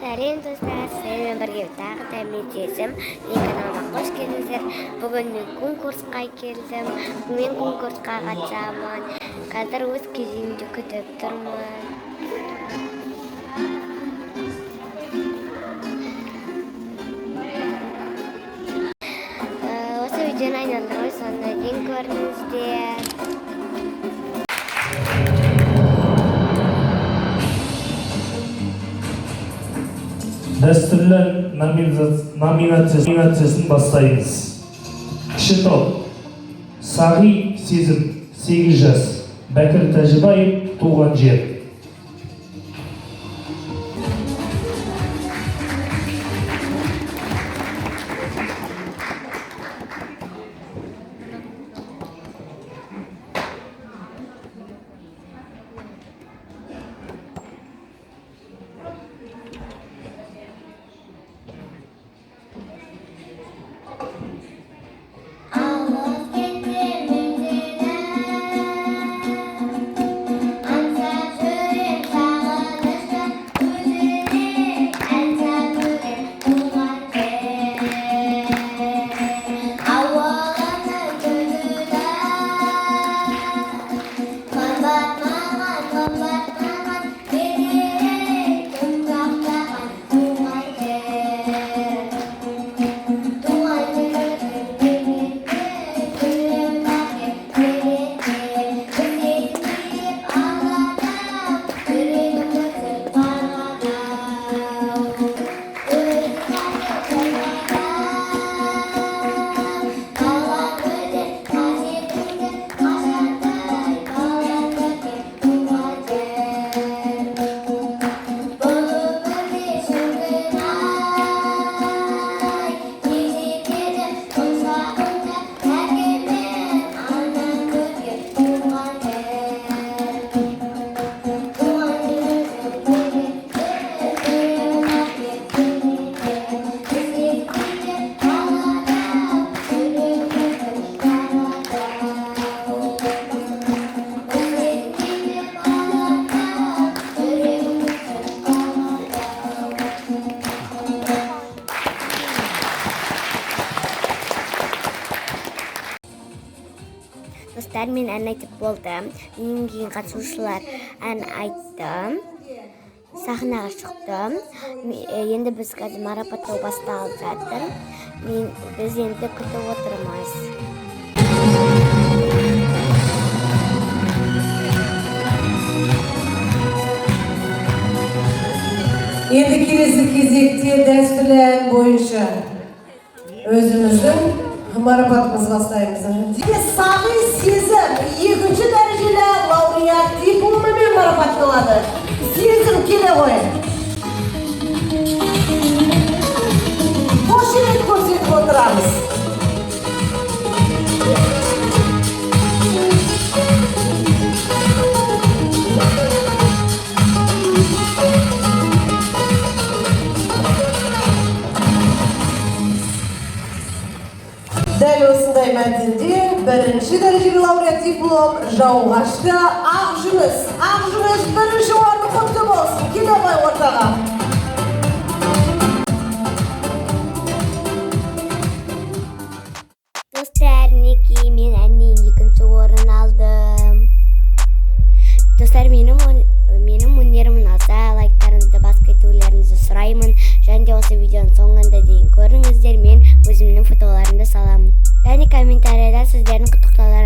Сәлем достар, сіздермен бірге тағы да мен Сезім. Менің каналыма қош келдіңіздер. Бүгін мен конкурсқа келдім. Мен конкурсқа қатысамын. Қазір өз кезегімді күтіп тұрмын. Осы видеоны айналдырмай соңына дейін көріңіздер. Дәстүрлі номинациясын бастаймыз. Кіші топ. Сағи Сезім 8 жас. Бәкір Тәжібаев туған жер. Достар, мен ән айтып болдым. Менен кейін қатысушылар ән айтты. Сахнаға шықтым. Енді біз қазір марапаттау басталып жатыр. Біз енді күтіп отырмыз. Енді келесі кезекте дәстүрлі ән бойынша өзіміздің марапатымыз бастаймыз. Сағи Сезім 2-ші дәрежелі лауреат дипломымен марапатталады. Сезім келе ғой. Қошемет көрсетіп отырамыз. Дәл осындай мәтінде 1-ші дәрежелі лауреат диплом Жауғашты Ақжүніс. Ақжүніс 1-ші орны құтты болсын. Келе ғой ортаға. Достар, мінекей мен әннен 2-ші орын алдым. Достар, менің өнерім ұнаса, лайктарыңызды басқа етулеріңізді сұраймын. Және де осы видеоның соңында дейін көріңіздер, мен өзімнің фотоларымды саламын. Және комментарияда сіздердің құттықтауларыңызды